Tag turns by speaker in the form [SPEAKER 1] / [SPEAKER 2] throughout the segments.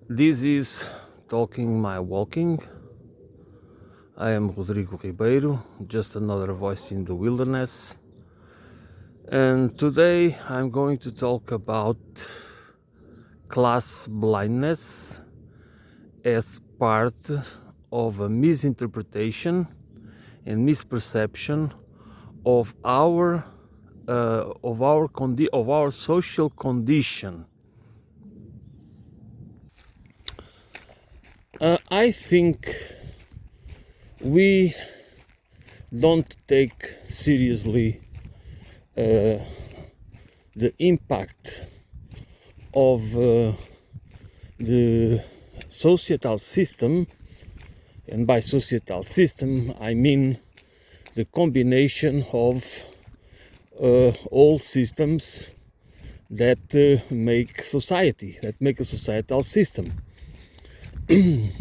[SPEAKER 1] This is Talking My Walking. I am Rodrigo Ribeiro, just another voice in the wilderness. And today I'm going to talk about class blindness as part of a misinterpretation and misperception of our social condition. I think we don't take seriously the impact of the societal system, and by societal system I mean the combination of all systems that make society, that make a societal system. The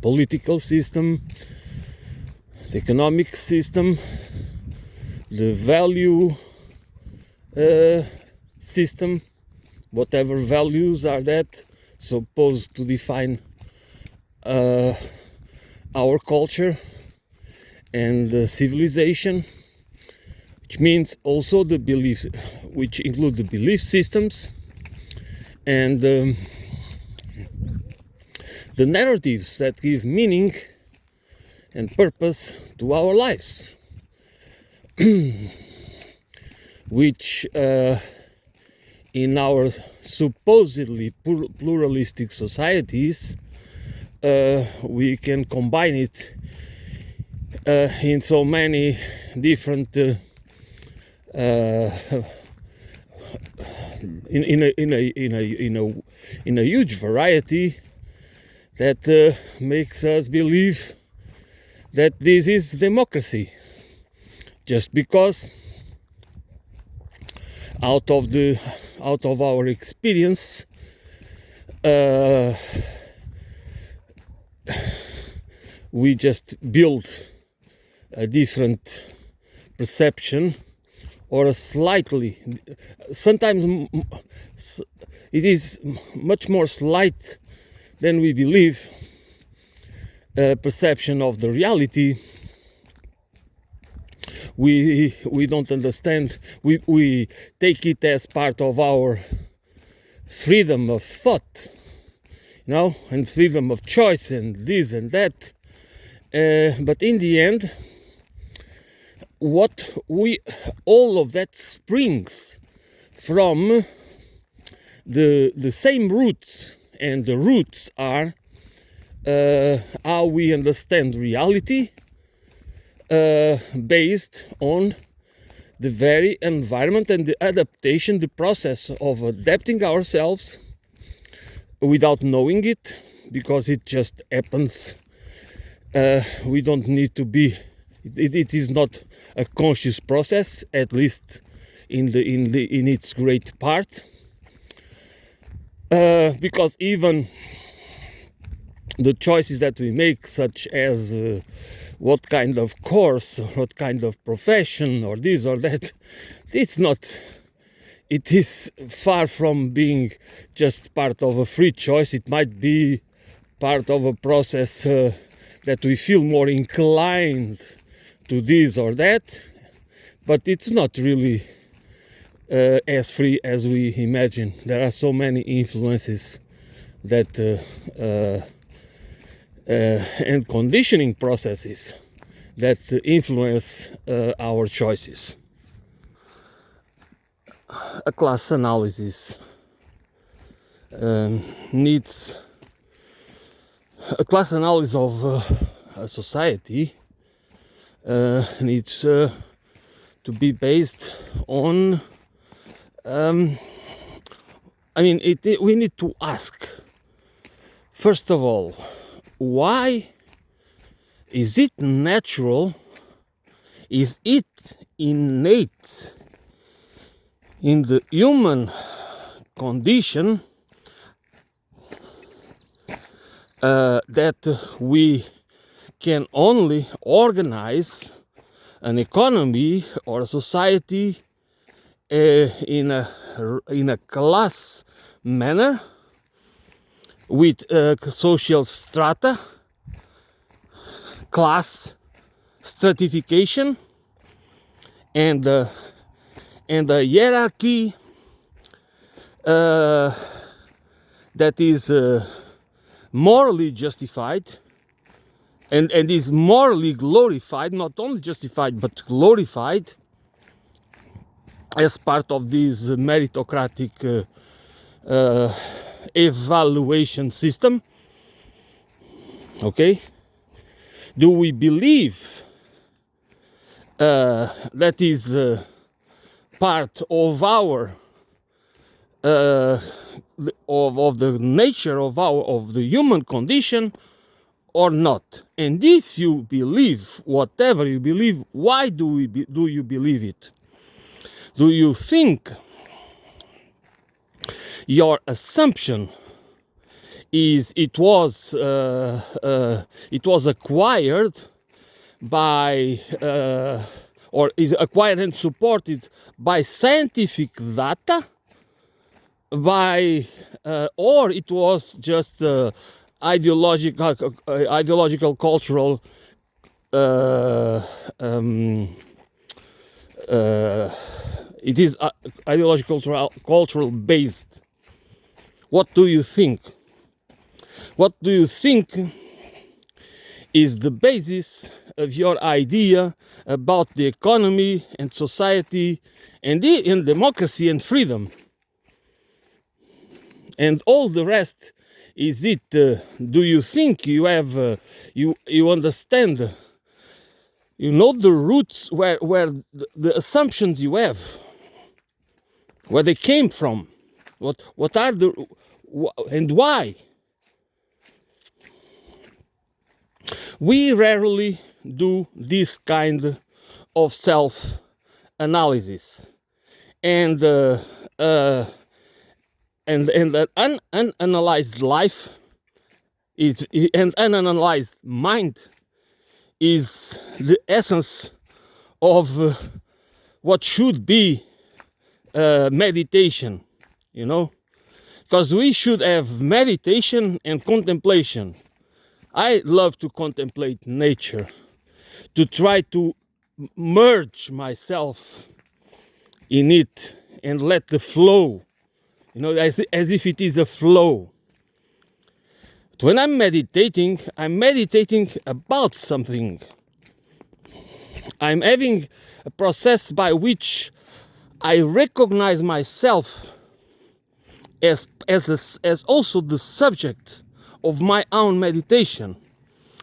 [SPEAKER 1] political system, the economic system, the value system, whatever values are that supposed to define our culture and civilization, which means also the beliefs, which include the belief systems and the narratives that give meaning and purpose to our lives, which in our supposedly pluralistic societies we can combine it in so many different in a huge variety that makes us believe that this is democracy, just because out of our experience we just build a different perception, or a slightly, sometimes it is much more slight than we believe, perception of the reality. We don't understand. We take it as part of our freedom of thought, and freedom of choice and this and that. But in the end, all of that springs from the same roots, and the roots are how we understand reality, based on the very environment and the adaptation, the process of adapting ourselves without knowing it, because it just happens. We don't need to be. It is not a conscious process, at least in its great part, because even the choices that we make, such as what kind of course, what kind of profession, or this or that, it is far from being just part of a free choice. It might be part of a process that we feel more inclined to this or that, but it's not really as free as we imagine. There are so many influences that and conditioning processes that influence our choices. A class analysis needs a class analysis of a society needs to be based on we need to ask, first of all, why is it natural, is it innate in the human condition that we can only organize an economy or a society in a class manner, with social strata, class stratification, and a hierarchy that is morally justified and is morally glorified, not only justified but glorified as part of this meritocratic evaluation system. Okay, do we believe that is part of our of the nature of the human condition or not? And if you believe whatever you believe, why do you believe it? Do you think your assumption is it was acquired by or is acquired and supported by scientific data, by or it was just ideological cultural it is ideological cultural based? What do you think? What do you think is the basis of your idea about the economy and society and democracy and freedom? And all the rest, is it, do you think you have, you understand, you know the roots where the assumptions you have, where they came from, what are the, and why? We rarely do this kind of self-analysis, and an unanalyzed life is, and unanalyzed mind is the essence of what should be meditation, you know, because we should have meditation and contemplation. I love to contemplate nature, to try to merge myself in it and let the flow, you know, as if it is a flow. But when I'm meditating about something. I'm having a process by which I recognize myself as also the subject of my own meditation,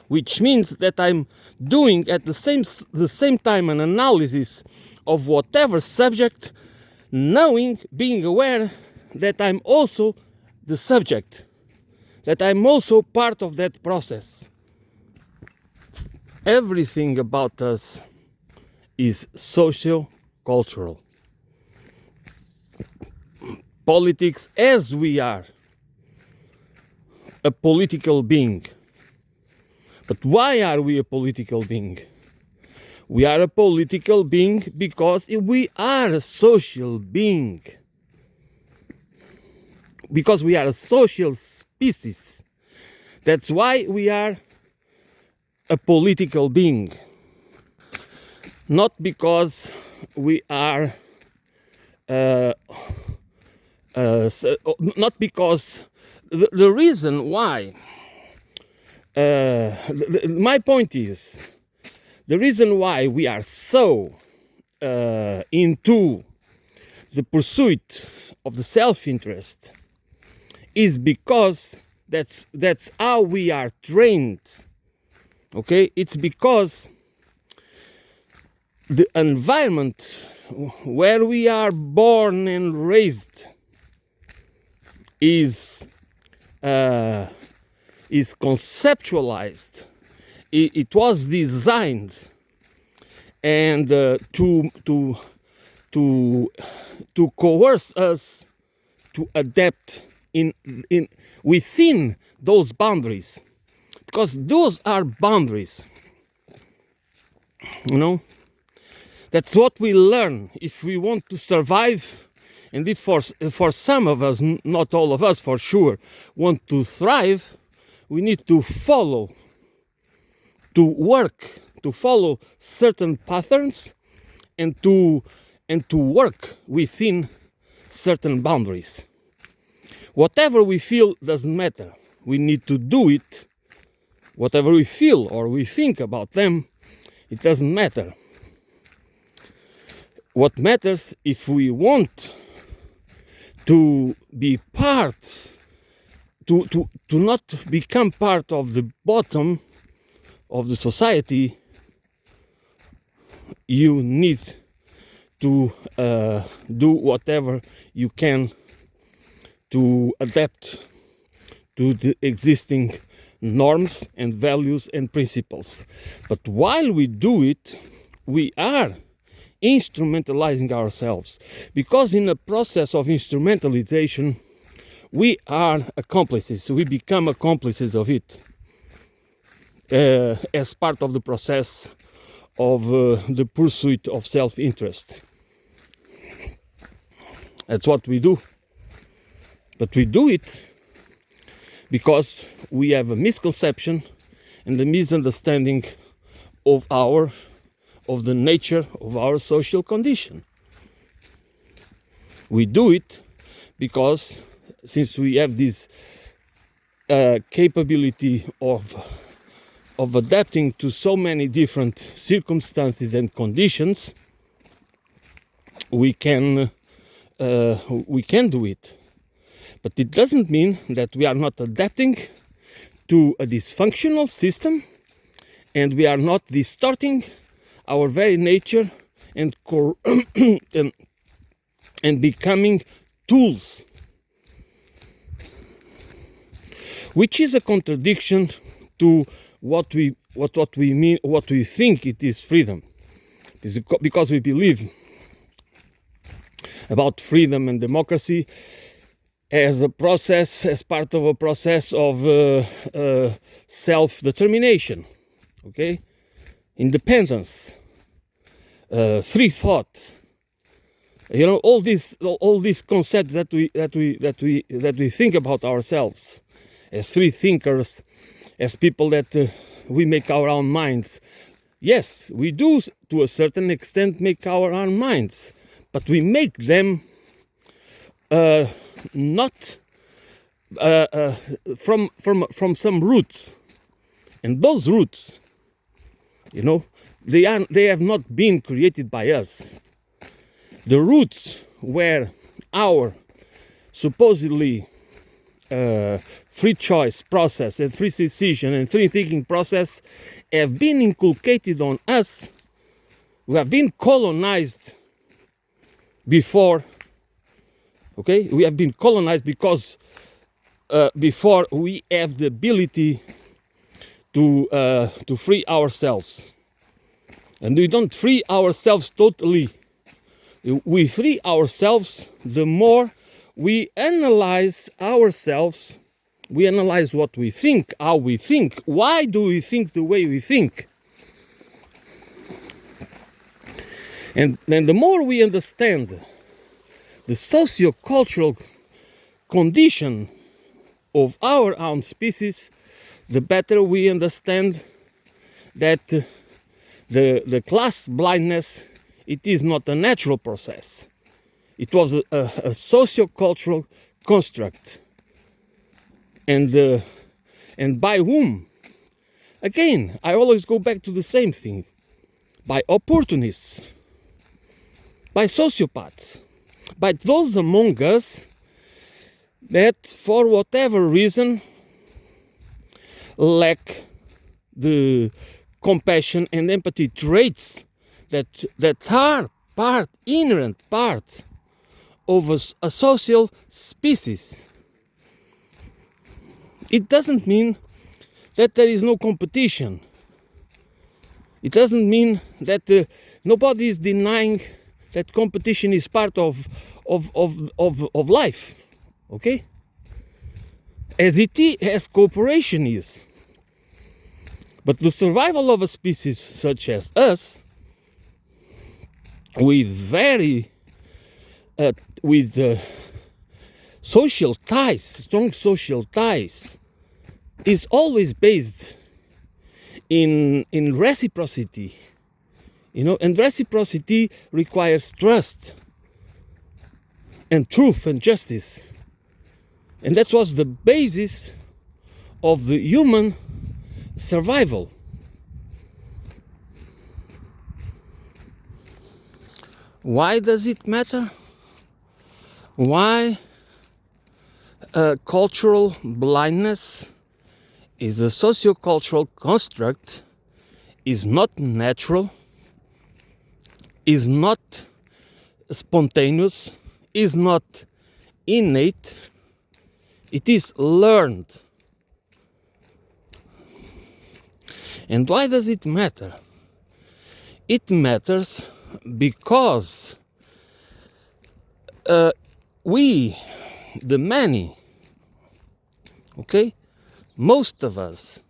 [SPEAKER 1] which means that I'm doing at the same time an analysis of whatever subject, knowing, being aware that I'm also the subject, that I'm also part of that process. Everything about us is socio-cultural. Politics, as we are a political being. But why are we a political being? We are a political being because we are a social being. Because we are a social species. That's why we are a political being. Not because we are not because the reason why my point is the reason why we are so into the pursuit of the self-interest is because that's how we are trained. Okay, it's because the environment where we are born and raised is conceptualized. It was designed and to coerce us to adapt in within those boundaries, because those are boundaries, you know. That's what we learn if we want to survive And if for some of us, not all of us for sure, want to thrive, we need to follow, to work, to follow certain patterns and to work within certain boundaries. Whatever we feel doesn't matter. We need to do it. Whatever we feel or we think about them, it doesn't matter. What matters, if we want to be part, to not become part of the bottom of the society, you need to do whatever you can to adapt to the existing norms and values and principles. But while we do it, we are instrumentalizing ourselves, because in the process of instrumentalization, we are accomplices. We become accomplices of it as part of the process of the pursuit of self-interest. That's what we do. But we do it because we have a misconception and a misunderstanding of the nature of our social condition. We do it because, since we have this capability of adapting to so many different circumstances and conditions, we can do it. But it doesn't mean that we are not adapting to a dysfunctional system, and we are not distorting our very nature and and becoming tools, which is a contradiction to what we mean, what we think it is freedom, because we believe about freedom and democracy as a process, as part of a process of self-determination, okay, independence, free thought. You know, all these concepts that we think about ourselves as free thinkers, as people that we make our own minds. Yes, we do to a certain extent make our own minds, but we make them not from some roots, and those roots, you know, they have not been created by us. The roots where our supposedly free choice process and free decision and free thinking process have been inculcated on us. We have been colonized before. Okay, we have been colonized because before we have the ability to free ourselves, and we don't free ourselves totally. We free ourselves the more we analyze ourselves. We analyze what we think, how we think, why do we think the way we think, and then the more we understand the socio-cultural condition of our own species, the better we understand that the class blindness, it is not a natural process. It was a socio-cultural construct. And by whom? Again, I always go back to the same thing. By opportunists, by sociopaths, by those among us that, for whatever reason, lack the compassion and empathy traits that are inherent part of a social species. It doesn't mean that there is no competition. It doesn't mean that nobody is denying that competition is part of life, okay? As cooperation is. But the survival of a species such as us, with very with social ties, strong social ties, is always based in reciprocity, and reciprocity requires trust and truth and justice, and that was the basis of the human survival. Why does it matter? Why cultural blindness is a sociocultural construct, is not natural, is not spontaneous, is not innate, it is learned. And why does it matter? It matters because we, the many, most of us,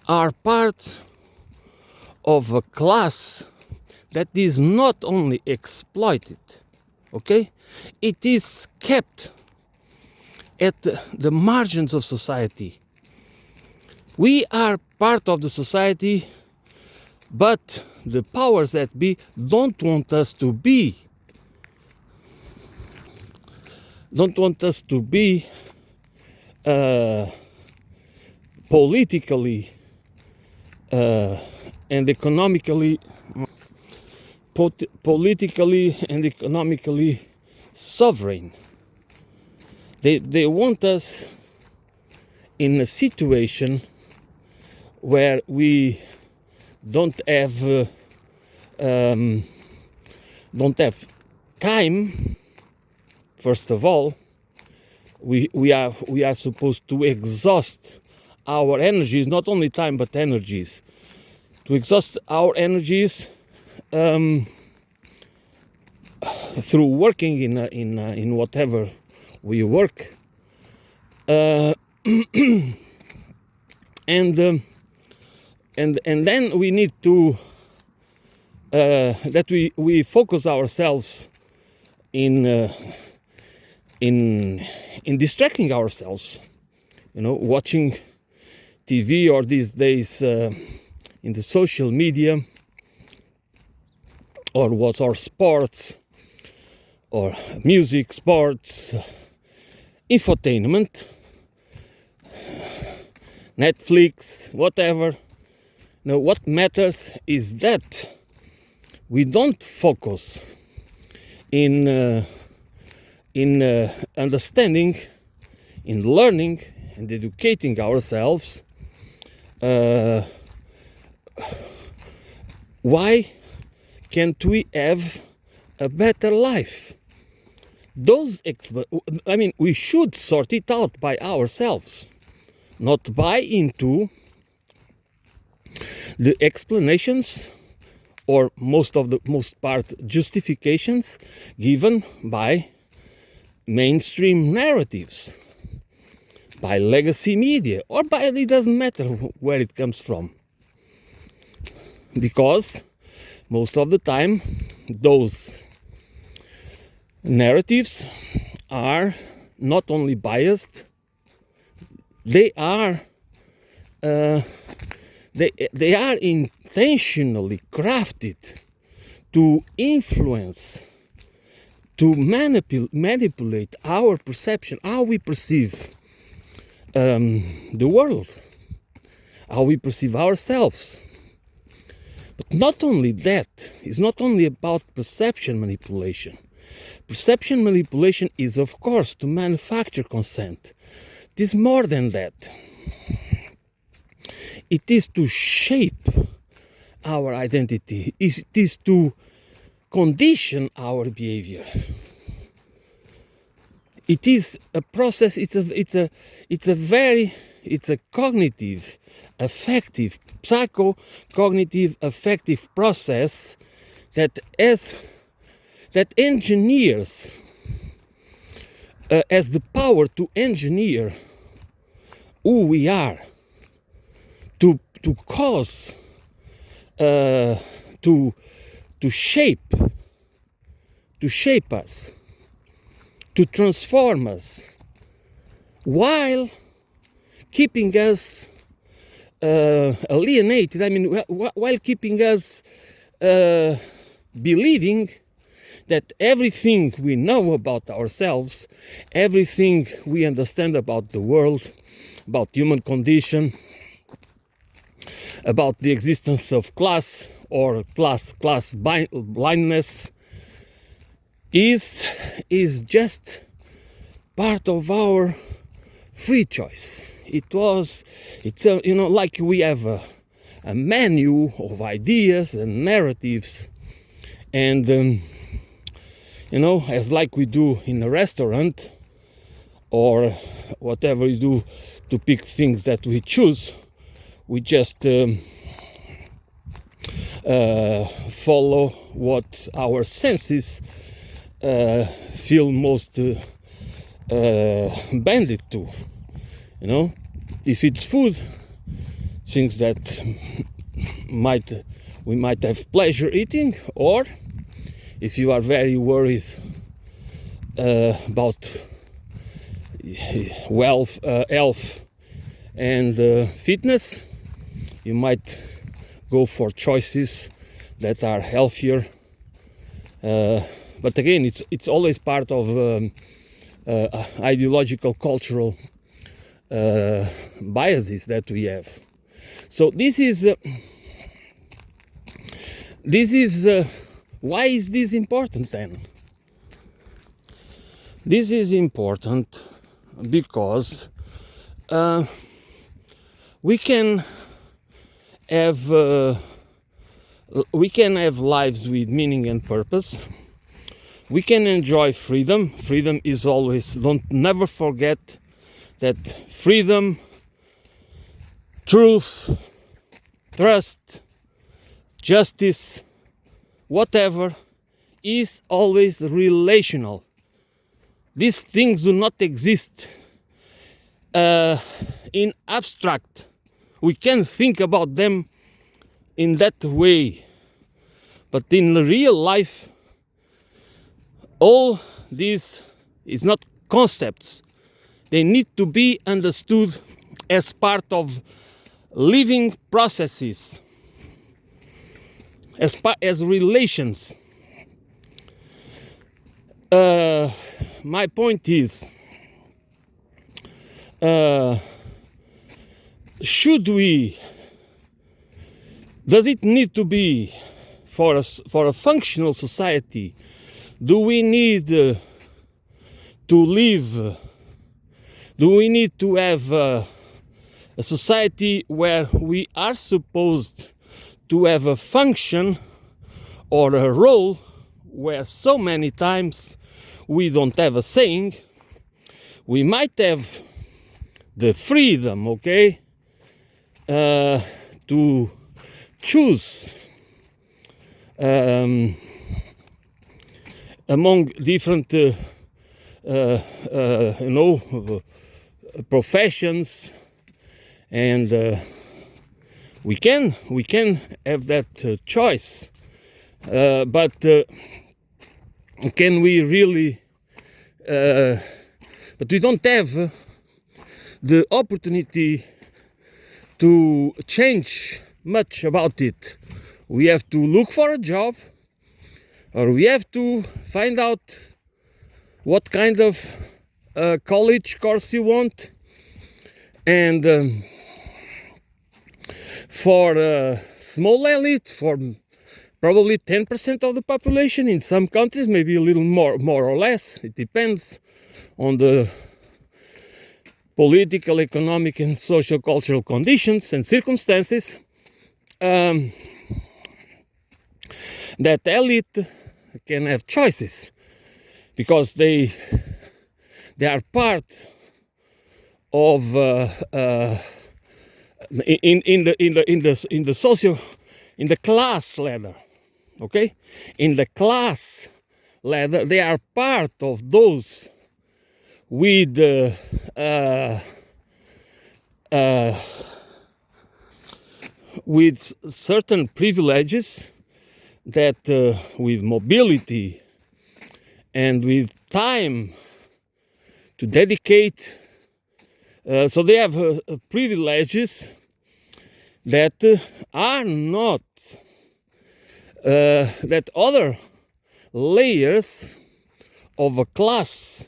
[SPEAKER 1] are part of a class that is not only exploited, it is kept at the margins of society. We are part of the society, but the powers that be don't want us to be. Don't want us to be politically and economically sovereign. They want us in a situation where we don't have time. First of all, we are supposed to exhaust our energies, not only time but energies, to exhaust our energies through working in whatever we work, and then we need to that we focus ourselves in distracting ourselves, watching TV, or these days in the social media, or sports, or music, sports, infotainment, Netflix, whatever. Now, what matters is that we don't focus in understanding, in learning and educating ourselves. Why can't we have a better life? We should sort it out by ourselves, not buy into the explanations or most part justifications given by mainstream narratives, by legacy media, or it doesn't matter where it comes from, because most of the time those narratives are not only biased, they are intentionally crafted to influence, to manipulate our perception, how we perceive the world, how we perceive ourselves. But not only that, it's not only about perception manipulation. Perception manipulation is, of course, to manufacture consent. It is more than that. It is to shape our identity. It is to condition our behavior. It is a process. It's a cognitive, affective, psycho-cognitive, affective process that engineers, has the power to engineer who we are, to cause, to shape to shape us, to transform us, while keeping us alienated. I mean, while keeping us believing that everything we know about ourselves, everything we understand about the world, about human condition, about the existence of class or class blindness, is just part of our free choice. It's like we have a menu of ideas and narratives, and as like we do in a restaurant or whatever we do to pick things that we choose, we just follow what our senses feel most banded to. If it's food, things that we might have pleasure eating, or if you are very worried about health and fitness, you might go for choices that are healthier. But again, it's always part of ideological, cultural biases that we have. So this is why is this important then? This is important because we can have lives with meaning and purpose. We can enjoy freedom. Freedom is always, never forget that freedom, truth, trust, justice, whatever, is always relational. These things do not exist in abstract. We can think about them in that way, but in real life, all this is not concepts. They need to be understood as part of living processes, as relations. My point is, does it need to be for a functional society? Do we need to live? Do we need to have a society where we are supposed to have a function or a role where so many times we don't have a saying? We might have the freedom, okay, to choose among different professions, and we can have that choice, but can we really? But we don't have the opportunity to change much about it. We have to look for a job, or we have to find out what kind of college course you want, and for a small elite, for probably 10% of the population in some countries, maybe a little more or less, it depends on the political, economic and social cultural conditions and circumstances, that elite can have choices, because they are part of in the class ladder, okay? In the class ladder, they are part of those with certain privileges, that with mobility, and with time to dedicate. So they have privileges that are not, that other layers of a class,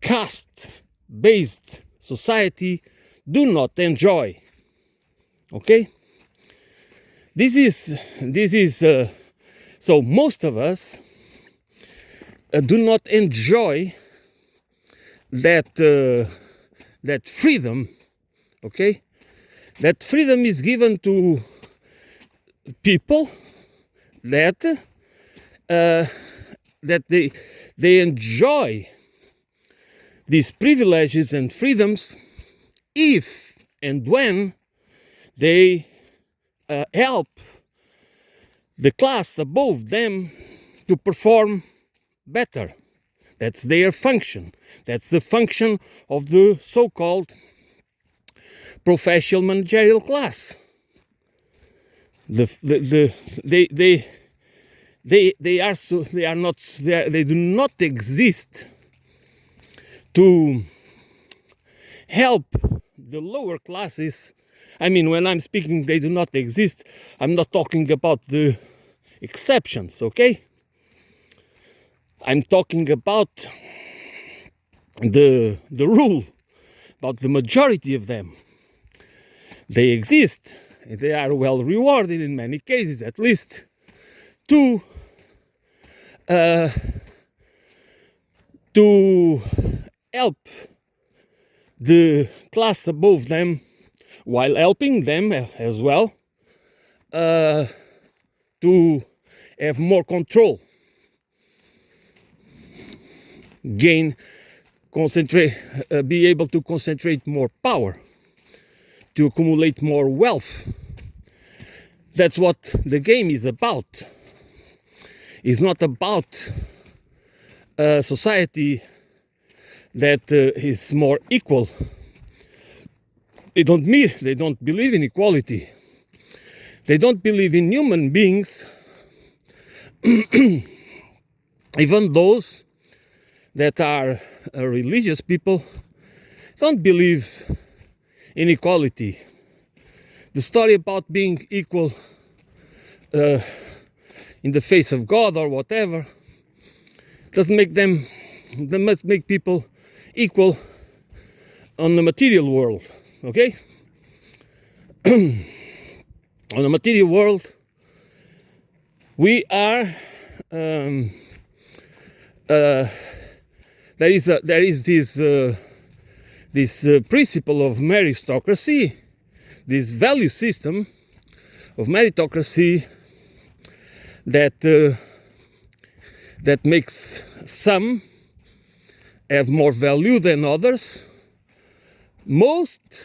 [SPEAKER 1] caste-based society do not enjoy. Okay? This is so most of us do not enjoy that freedom. Okay, that freedom is given to people that they enjoy these privileges and freedoms if and when they help the class above them to perform better. That's their function. That's the function of the so-called professional managerial class. They do not exist to help the lower classes. I mean, when I'm speaking they do not exist, I'm not talking about the exceptions, okay? I'm talking about the rule, about the majority of them. They exist, and they are well rewarded in many cases, at least, to help the class above them, while helping them as well to have more control, be able to concentrate more power, to accumulate more wealth. That's what the game is about. It's not about a society that is more equal. They don't believe in equality. They don't believe in human beings. Even those that are religious people don't believe in equality. The story about being equal in the face of God or whatever doesn't make them. They must make people equal on the material world. Okay? On the material world, we are. There is this principle of meritocracy, this value system of meritocracy that makes some have more value than others. Most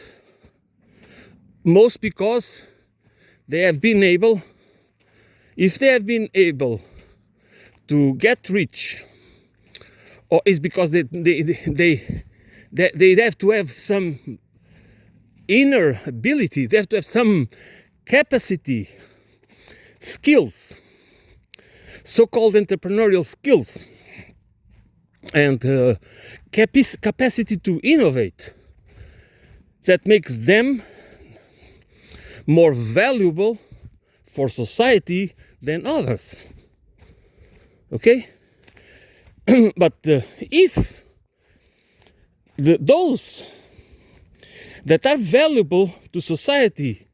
[SPEAKER 1] because they have been able, if they have been able to get rich, or it's because they have to have some inner ability, they have to have some capacity, skills, so-called entrepreneurial skills, and capacity to innovate, that makes them more valuable for society than others. Okay? But if those that are valuable to society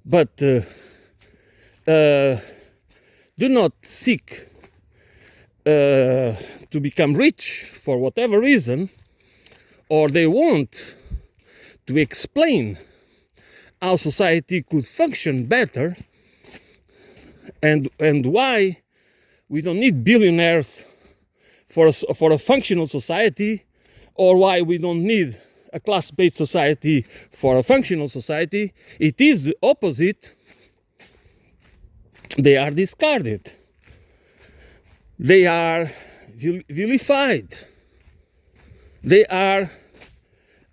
[SPEAKER 1] but do not seek to become rich for whatever reason, or they want to explain how society could function better, and why we don't need billionaires for a functional society, or why we don't need a class-based society for a functional society, it is the opposite. They are discarded. They are vilified. They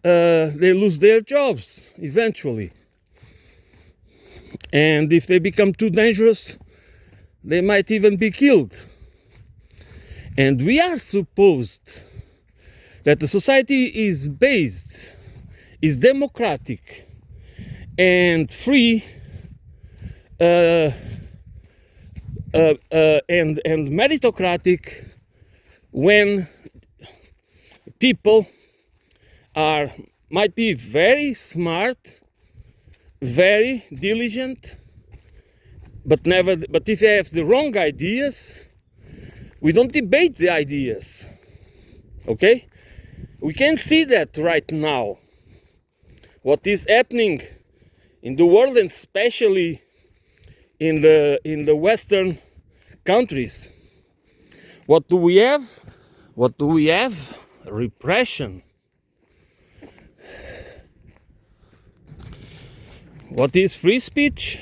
[SPEAKER 1] lose their jobs eventually. And if they become too dangerous, they might even be killed. And we are supposed that the society is based, is democratic and free and meritocratic when people might be very smart, very diligent, but if they have the wrong ideas, we don't debate the ideas. Okay? We can see that right now. What is happening in the world, and especially in the Western countries. What do we have? What do we have? Repression. What is free speech?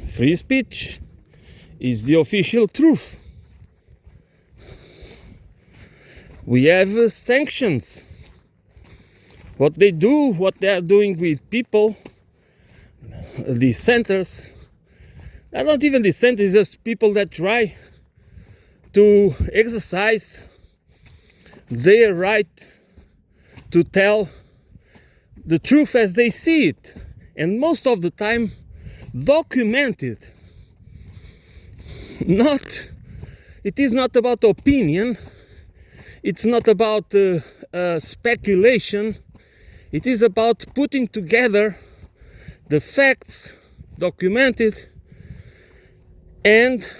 [SPEAKER 1] Free speech is the official truth. We have sanctions. What they are doing with people, these centers, not even these centers, just people that try to exercise their right to tell the truth as they see it, and most of the time documented. It is not about opinion, it's not about speculation, it is about putting together the facts documented and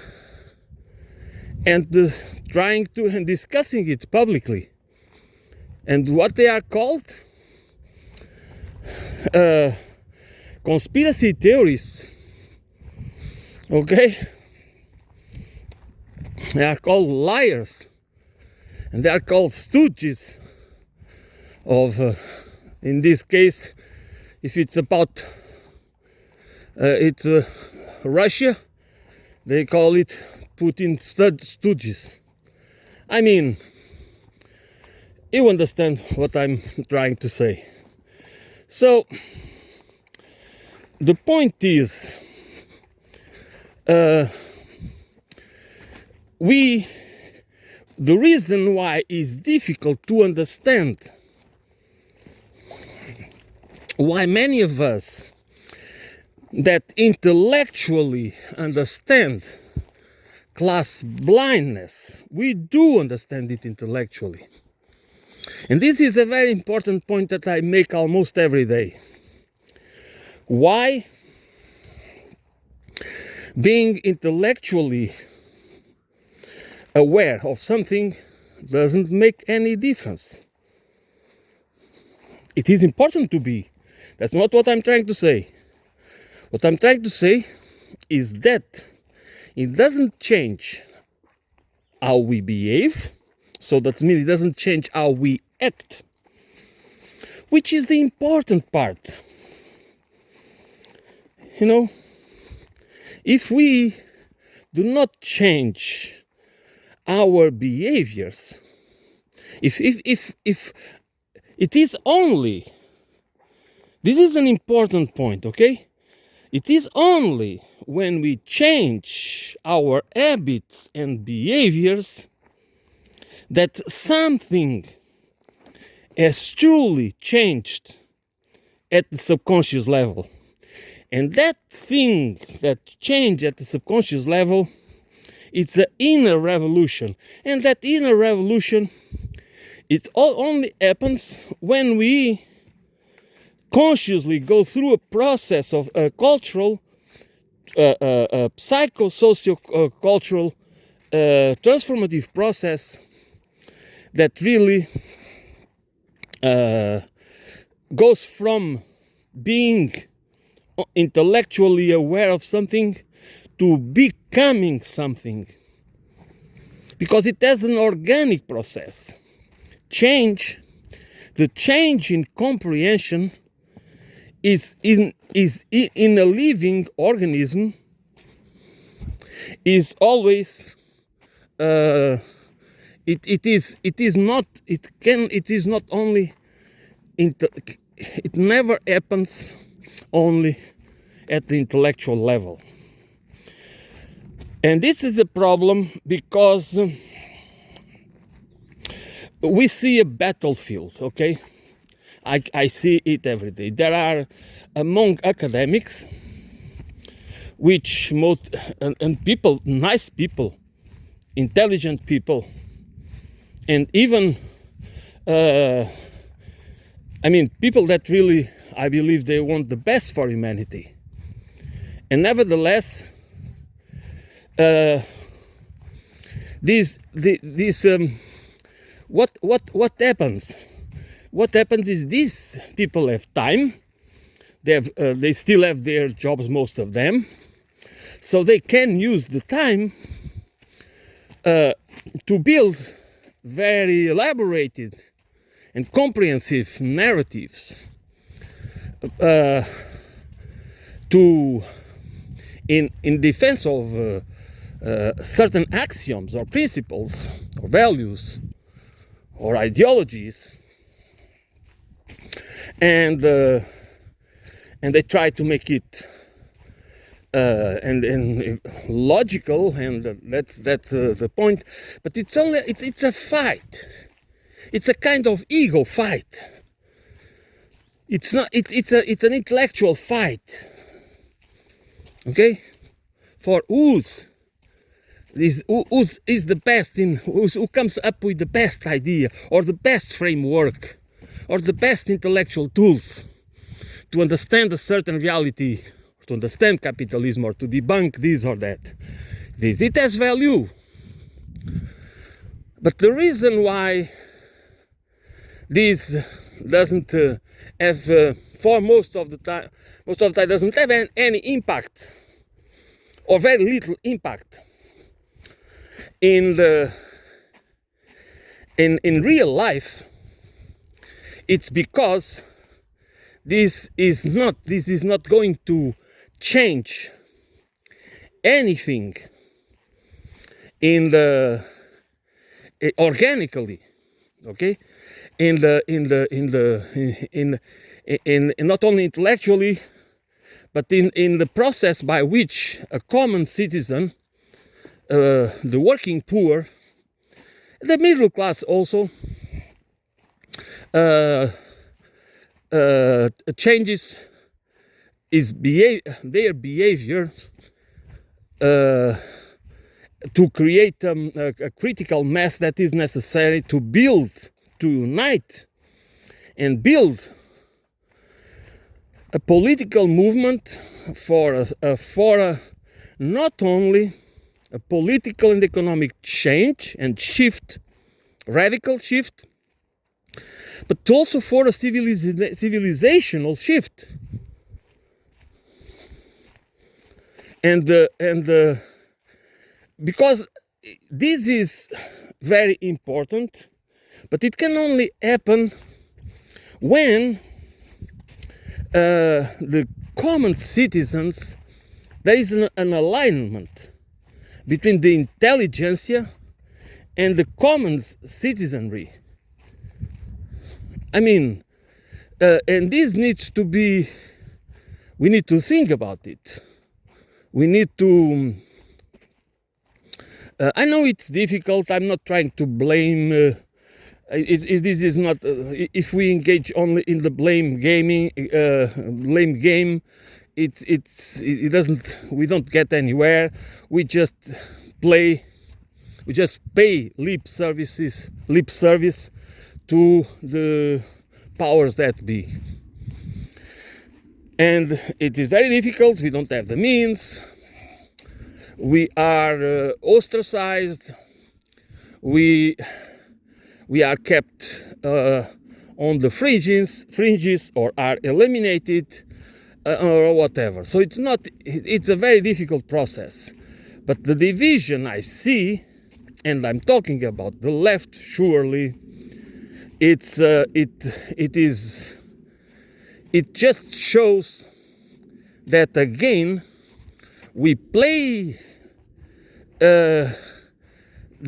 [SPEAKER 1] trying to and discussing it publicly. And what they are called conspiracy theories. Okay? They are called liars, and they are called stooges of in this case, if it's about Russia, they call it Putin stooges. I mean, you understand what I'm trying to say. So the point is, the reason why it's difficult to understand why many of us that intellectually understand class blindness, we do understand it intellectually. And this is a very important point that I make almost every day. Why being intellectually aware of something doesn't make any difference. It is important to be. That's not what I'm trying to say. What I'm trying to say is that it doesn't change how we behave, so that means it doesn't change how we act, which is the important part. You know, if we do not change our behaviors, if it is only, this is an important point, okay? It is only when we change our habits and behaviors that something has truly changed at the subconscious level. And that thing that changed at the subconscious level, it's an inner revolution. And that inner revolution, it only happens when we consciously go through a process of a cultural, psycho-socio-cultural transformative process that really goes from being intellectually aware of something to becoming something, because it has an organic process. The change in comprehension is in a living organism is always it never happens only at the intellectual level. And this is a problem because we see a battlefield, okay? I see it every day. There are among academics, which most and people, nice people, intelligent people, and even people that really, I believe, they want the best for humanity. And nevertheless, what happens? What happens is these people have time. They still have their jobs, most of them, so they can use the time to build very elaborated and comprehensive narratives in defense of certain axioms or principles or values or ideologies, and they try to make it and logical, and that's the point. But it's a fight. It's a kind of ego fight. It's not. It's an intellectual fight. Okay, for who is the best in who comes up with the best idea or the best framework or the best intellectual tools to understand a certain reality, to understand capitalism, or to debunk this or that. It has value. But the reason why this doesn't have, for most of the time, doesn't have any impact, or very little impact, in real life, it's because this is not going to change anything in the organically, okay, in not only intellectually, but in the process by which a common citizen, the working poor, the middle class also, changes their behavior to create a critical mass that is necessary to unite and build a political movement for not only a political and economic change and shift, radical shift, but also for a civilizational shift. And because this is very important, but it can only happen when the common citizens, there is an alignment between the intelligentsia and the common citizenry. I mean, and this needs to be, we need to think about it. We need to, I know it's difficult, I'm not trying to blame, this is not, if we engage only in the blame game, it doesn't, we don't get anywhere. We just pay lip service to the powers that be. And it is very difficult, we don't have the means, we are ostracized, we are kept on the fringes or are eliminated or whatever. So it's a very difficult process. But the division I see, and I'm talking about the left, surely, it just shows that again we play the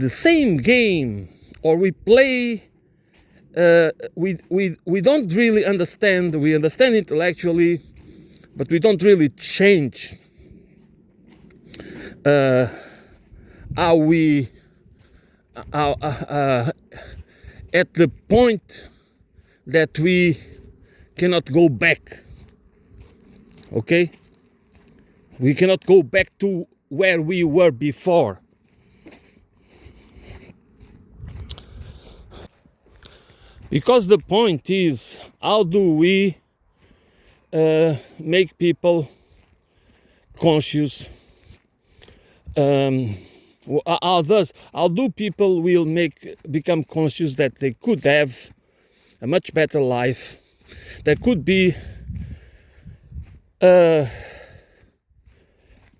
[SPEAKER 1] same game, or we play we don't really understand. We understand intellectually, but we don't really change are we at the point that we cannot go back. Okay? We cannot go back to where we were before. Because the point is, how do we make people conscious? How do people will become conscious that they could have a much better life? There could be a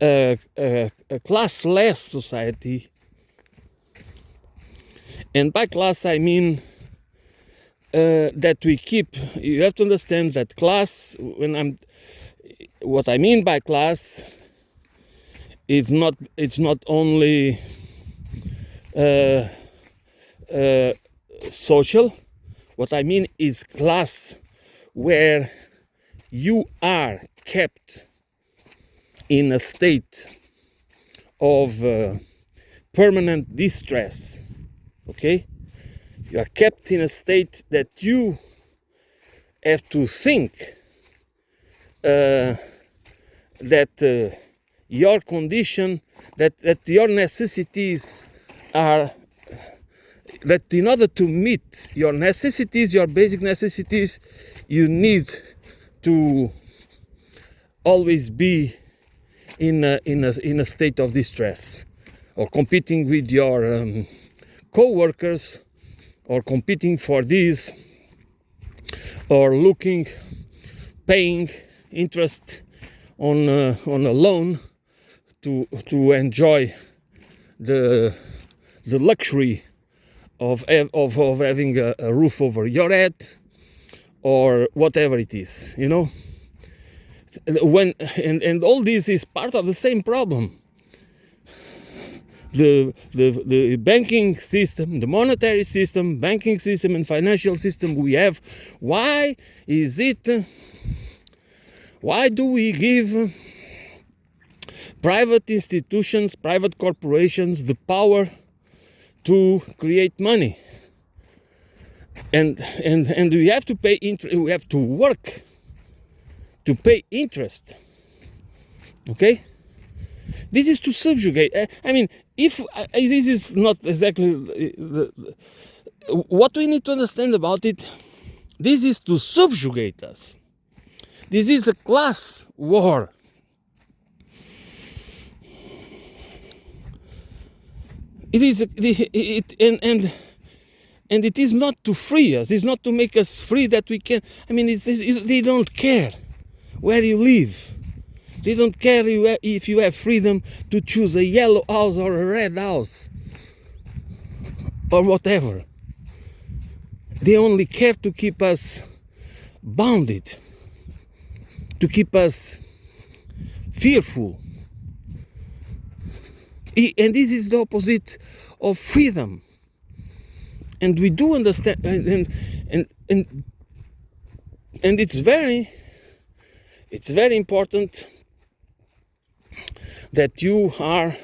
[SPEAKER 1] classless society, and by class I mean that we keep. You have to understand that class. What I mean by class, it's not only social. What I mean is class where you are kept in a state of permanent distress. Okay? You are kept in a state that you have to think that your condition, that your necessities are, that in order to meet your necessities, your basic necessities, you need to always be in a state of distress, or competing with your co-workers, or competing for this, or paying interest on a loan to enjoy the luxury of having a roof over your head, or whatever it is, you know. And all this is part of the same problem. The banking system, the monetary system, banking system, and financial system we have. Why do we give private institutions, private corporations, the power to create money? And we have to pay interest. We have to work to pay interest. Okay. This is to subjugate. I mean, if this is not exactly what we need to understand about it, this is to subjugate us. This is a class war. It is, and it is not to free us. It's not to make us free that we can. I mean, they don't care where you live. They don't care if you have freedom to choose a yellow house or a red house or whatever. They only care to keep us bounded, to keep us fearful. And this is the opposite of freedom. And we do understand, and it's very important that you are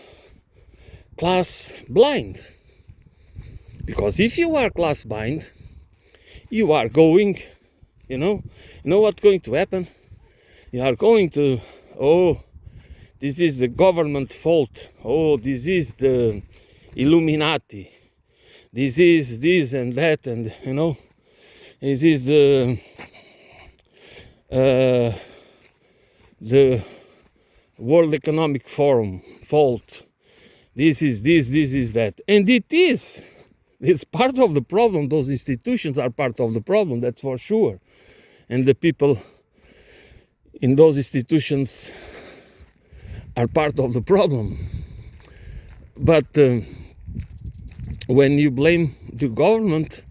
[SPEAKER 1] class blind. Because if you are class blind, you are going, you know what's going to happen? You are going to, this is the government fault. This is the Illuminati. This is this and that, and this is the World Economic Forum fault. This is this is that. And it's part of the problem. Those institutions are part of the problem, that's for sure. And the people in those institutions are part of the problem. But when you blame the government,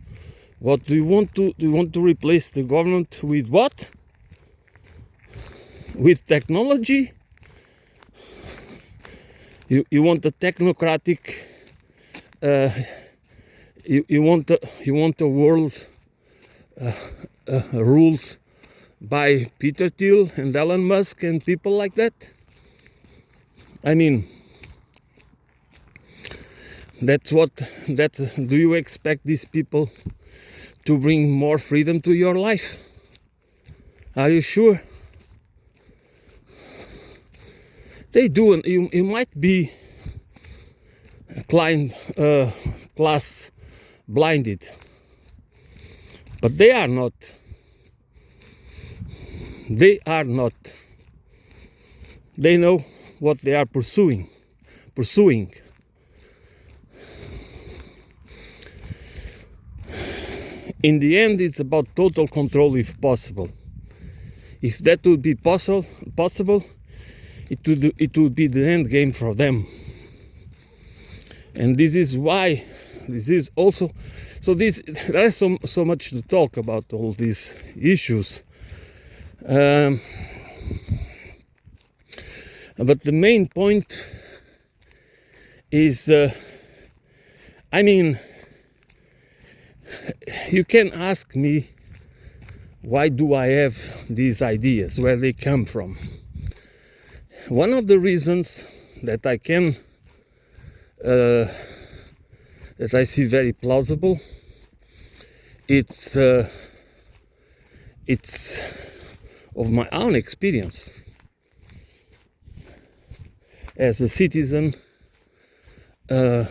[SPEAKER 1] what do you want to do? You want to replace the government with what? With technology? You want a technocratic. You want a world ruled by Peter Thiel and Elon Musk and people like that. I mean, Do you expect these people to bring more freedom to your life? Are you sure? They do, and you might be class blinded, but they are not. They are not. They know what they are pursuing. In the end, it's about total control if possible. If that would be possible, it would be the end game for them. And this is why, this is also, there is so much to talk about all these issues. But the main point is, you can ask me, why do I have these ideas, where they come from? One of the reasons that I can, that I see very plausible, it's of my own experience as a citizen that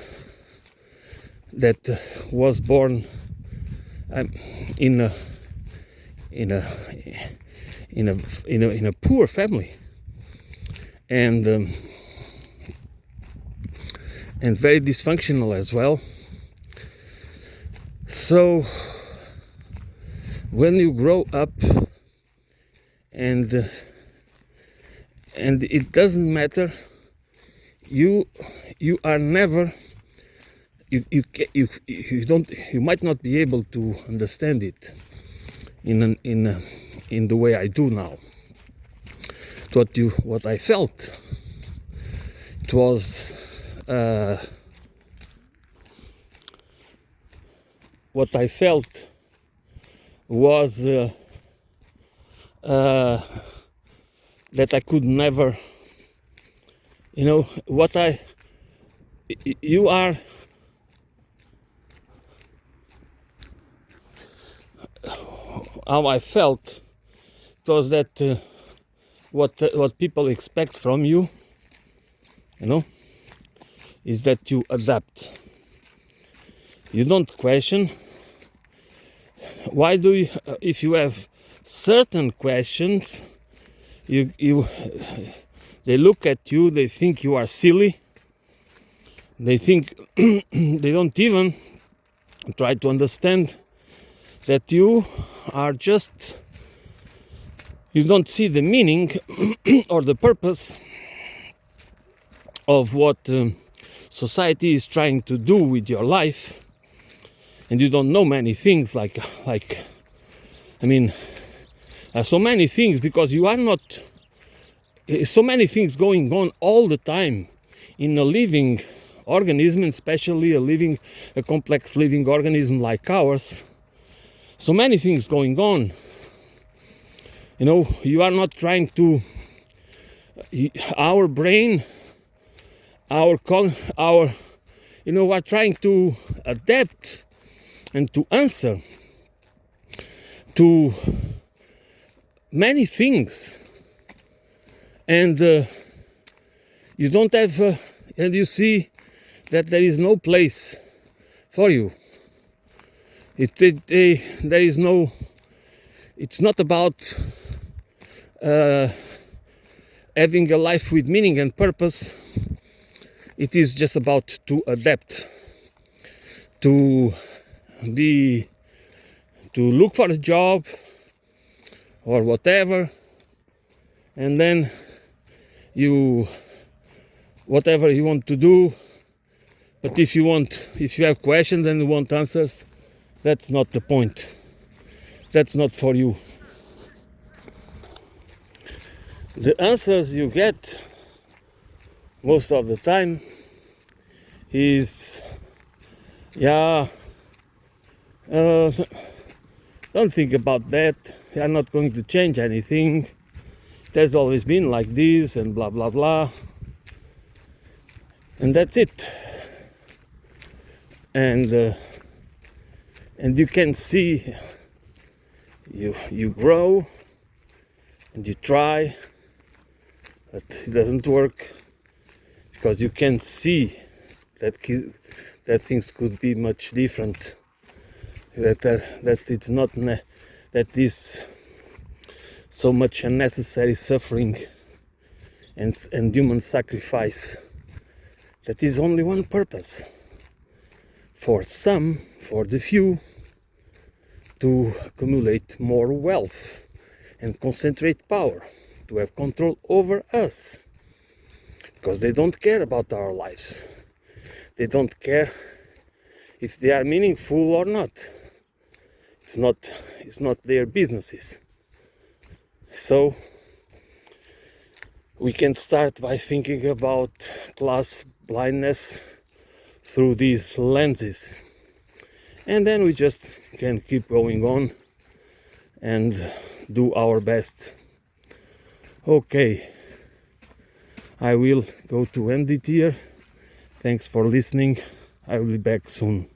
[SPEAKER 1] was born in a poor family, and very dysfunctional as well. So when you grow up, and it doesn't matter, you are never, you might not be able to understand it in the way I do now. What I felt, it was what I felt was that I could never, how I felt, it was that what people expect from you, is that you adapt. You don't question. Why do you, if you have certain questions, they look at you, they think you are silly, they think they don't even try to understand that you are just, you don't see the meaning or the purpose of what society is trying to do with your life, and you don't know many things so many things, because you are not, so many things going on all the time in a living organism, especially a complex living organism like ours. So many things going on. You are not trying to, our brain, are trying to adapt and to answer to many things, and you don't have, and you see that there is no place for you. There is no. It's not about having a life with meaning and purpose. It is just about to adapt, to look for a job or whatever, and then whatever you want to do. But if you have questions and you want answers, that's not the point. That's not for you. The answers you get most of the time is, don't think about that, you're not going to change anything, it has always been like this, and blah blah blah, and that's it. and you can see you grow and you try, but it doesn't work because you can see that things could be much different, that it's not that is so much unnecessary suffering and human sacrifice. That is only one purpose: for the few, to accumulate more wealth and concentrate power, to have control over us, because they don't care about our lives. They don't care if they are meaningful or not. It's not their businesses. So we can start by thinking about class blindness through these lenses, and then we just can keep going on and do our best. Okay, I will go to end it here. Thanks for listening. I will be back soon.